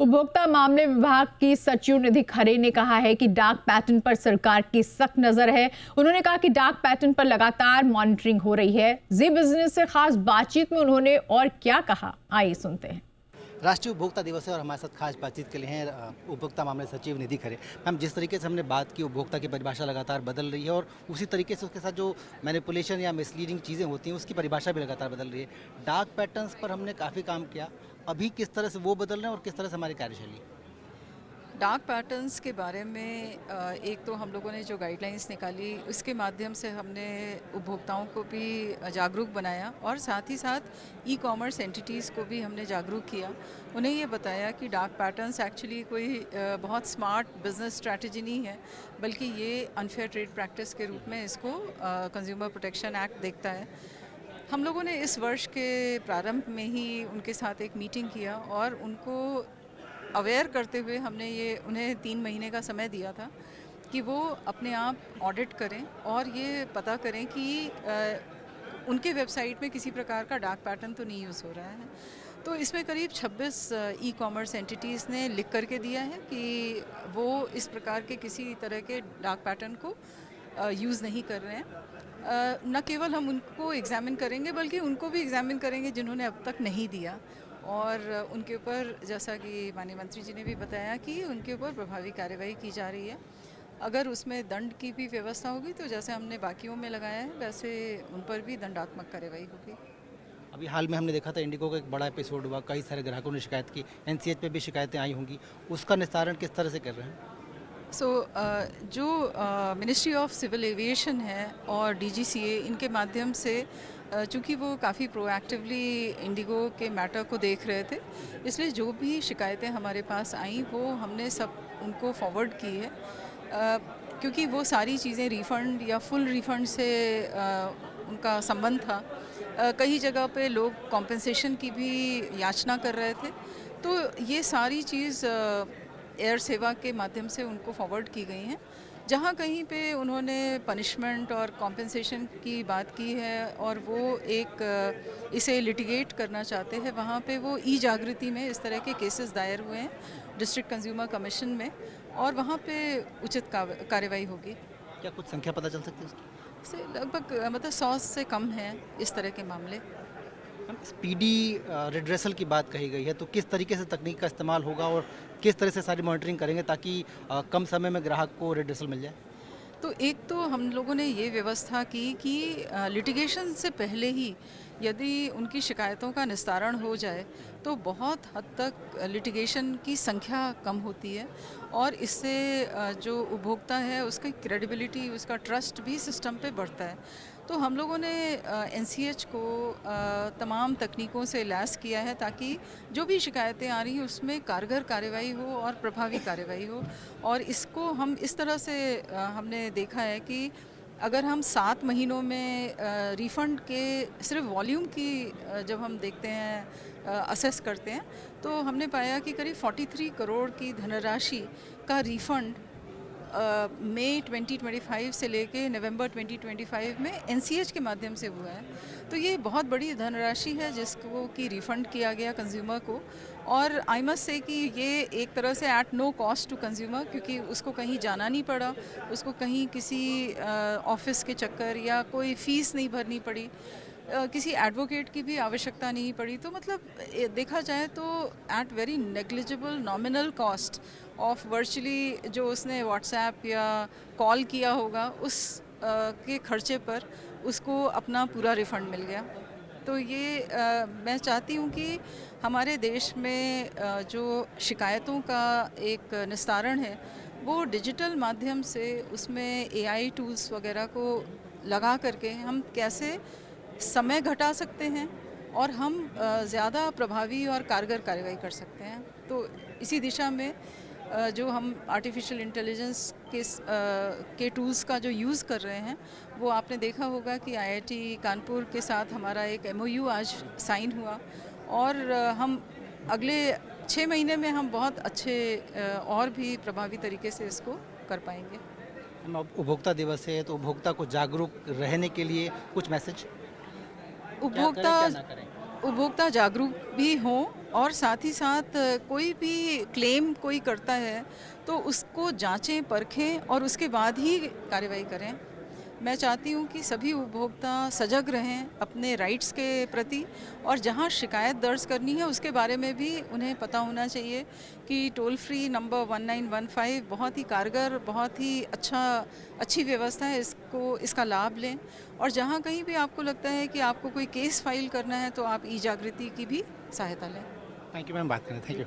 उपभोक्ता मामले विभाग की सचिव निधि खरे ने कहा है कि डार्क पैटर्न पर सरकार की सख्त नजर है। उन्होंने कहा कि डार्क पैटर्न पर लगातार मॉनिटरिंग हो रही है। जी बिजनेस से खास बातचीत में उन्होंने और क्या कहा, आइए सुनते हैं। राष्ट्रीय उपभोक्ता दिवस है और हमारे साथ खास बातचीत के लिए हैं उपभोक्ता मामले सचिव निधि खरे। मैम, जिस तरीके से हमने बात की, उपभोक्ता की परिभाषा लगातार बदल रही है और उसी तरीके से उसके साथ जो मैनिपुलेशन या मिसलीडिंग चीज़ें होती हैं उसकी परिभाषा भी लगातार बदल रही है। डार्क पैटर्न्स पर हमने काफ़ी काम किया, अभी किस तरह से वो बदल रहे हैं और किस तरह से हमारी कार्यशैली? डार्क पैटर्न्स के बारे में एक तो हम लोगों ने जो गाइडलाइंस निकाली उसके माध्यम से हमने उपभोक्ताओं को भी जागरूक बनाया और साथ ही साथ ई कॉमर्स एंटिटीज़ को भी हमने जागरूक किया। उन्हें ये बताया कि डार्क पैटर्न्स एक्चुअली कोई बहुत स्मार्ट बिजनेस स्ट्रैटेजी नहीं है, बल्कि ये अनफेयर ट्रेड प्रैक्टिस के रूप में इसको कंज्यूमर प्रोटेक्शन एक्ट देखता है। हम लोगों ने इस वर्ष के प्रारंभ में ही उनके साथ एक मीटिंग किया और उनको अवेयर करते हुए हमने ये उन्हें 3 महीने का समय दिया था कि वो अपने आप ऑडिट करें और ये पता करें कि उनके वेबसाइट में किसी प्रकार का डार्क पैटर्न तो नहीं यूज़ हो रहा है। तो इसमें करीब 26 ई कॉमर्स एंटिटीज़ ने लिख करके दिया है कि वो इस प्रकार के किसी तरह के डार्क पैटर्न को यूज़ नहीं कर रहे हैं। न केवल हम उनको एग्ज़ामिन करेंगे बल्कि उनको भी एग्ज़ामिन करेंगे जिन्होंने अब तक नहीं दिया, और उनके ऊपर, जैसा कि माननीय मंत्री जी ने भी बताया, कि उनके ऊपर प्रभावी कार्रवाई की जा रही है। अगर उसमें दंड की भी व्यवस्था होगी तो जैसे हमने बाकियों में लगाया है वैसे उन पर भी दंडात्मक कार्रवाई होगी। अभी हाल में हमने देखा था इंडिगो का एक बड़ा एपिसोड हुआ, कई सारे ग्राहकों ने शिकायत की, एनसीएच पे भी शिकायतें आई होंगी, उसका निस्तारण किस तरह से कर रहे हैं? जो मिनिस्ट्री ऑफ सिविल एविएशन है और डीजीसीए, इनके माध्यम से चूँकि वो काफ़ी प्रोएक्टिवली इंडिगो के मैटर को देख रहे थे, इसलिए जो भी शिकायतें हमारे पास आईं वो हमने सब उनको फॉरवर्ड की है, क्योंकि वो सारी चीज़ें रिफ़ंड या फुल रिफ़ंड से उनका संबंध था। कई जगह पे लोग कॉम्पेंसेशन की भी याचना कर रहे थे, तो ये सारी चीज़ एयर सेवा के माध्यम से उनको फॉरवर्ड की गई हैं। जहाँ कहीं पे उन्होंने पनिशमेंट और कॉम्पेंसेशन की बात की है और वो इसे लिटिगेट करना चाहते हैं, वहाँ पे वो ई जागृति में इस तरह के केसेस दायर हुए हैं डिस्ट्रिक्ट कंज्यूमर कमीशन में, और वहाँ पे उचित कार्रवाई होगी। क्या कुछ संख्या पता चल सकती है उसकी? से लगभग मतलब 100 से कम हैं इस तरह के मामले। स्पीडी रिड्रेसल की बात कही गई है, तो किस तरीके से तकनीक का इस्तेमाल होगा और किस तरह से सारी मॉनिटरिंग करेंगे ताकि कम समय में ग्राहक को रिड्रेसल मिल जाए? तो एक तो हम लोगों ने ये व्यवस्था की कि लिटिगेशन से पहले ही यदि उनकी शिकायतों का निस्तारण हो जाए तो बहुत हद तक लिटिगेशन की संख्या कम होती है, और इससे जो उपभोक्ता है उसकी क्रेडिबिलिटी, उसका ट्रस्ट भी सिस्टम पे बढ़ता है। तो हम लोगों ने एनसीएच को तमाम तकनीकों से लैस किया है ताकि जो भी शिकायतें आ रही हैं उसमें कारगर कार्रवाई हो और प्रभावी कार्रवाई हो। और इसको हम इस तरह से हमने देखा है कि अगर हम 7 महीनों में रिफ़ंड के सिर्फ वॉल्यूम की जब हम देखते हैं, असेस करते हैं, तो हमने पाया कि करीब 43 करोड़ की धनराशि का रिफ़ंड मई 2025 से लेके नवंबर 2025 में एनसीएच के माध्यम से हुआ है। तो ये बहुत बड़ी धनराशि है जिसको कि रिफ़ंड किया गया कंज्यूमर को, और आई मस्ट से कि ये एक तरह से at no cost to consumer, क्योंकि उसको कहीं जाना नहीं पड़ा, उसको कहीं किसी ऑफिस के चक्कर या कोई फ़ीस नहीं भरनी पड़ी, किसी एडवोकेट की भी आवश्यकता नहीं पड़ी। तो मतलब देखा जाए तो at very negligible nominal cost of virtually जो उसने व्हाट्सएप या कॉल किया होगा उस के खर्चे पर उसको अपना पूरा रिफ़ंड मिल गया। तो ये मैं चाहती हूँ कि हमारे देश में जो शिकायतों का एक निस्तारण है वो डिजिटल माध्यम से, उसमें एआई टूल्स वगैरह को लगा करके हम कैसे समय घटा सकते हैं और हम ज़्यादा प्रभावी और कारगर कार्रवाई कर सकते हैं। तो इसी दिशा में जो हम आर्टिफिशियल इंटेलिजेंस के टूल्स का जो यूज़ कर रहे हैं, वो आपने देखा होगा कि आईआईटी कानपुर के साथ हमारा एक एमओयू आज साइन हुआ, और हम अगले 6 महीने में हम बहुत अच्छे और भी प्रभावी तरीके से इसको कर पाएंगे। उपभोक्ता दिवस है तो उपभोक्ता को जागरूक रहने के लिए कुछ मैसेज? उपभोक्ता जागरूक भी हों और साथ ही साथ कोई भी क्लेम कोई करता है तो उसको जांचें, परखें और उसके बाद ही कार्रवाई करें। मैं चाहती हूँ कि सभी उपभोक्ता सजग रहें अपने राइट्स के प्रति, और जहाँ शिकायत दर्ज करनी है उसके बारे में भी उन्हें पता होना चाहिए कि टोल फ्री नंबर 1915 बहुत ही कारगर, बहुत ही अच्छी व्यवस्था है, इसका लाभ लें। और जहाँ कहीं भी आपको लगता है कि आपको कोई केस फाइल करना है तो आप ई जागृति की भी सहायता लें। थैंक यू मैम, बात करें, थैंक यू।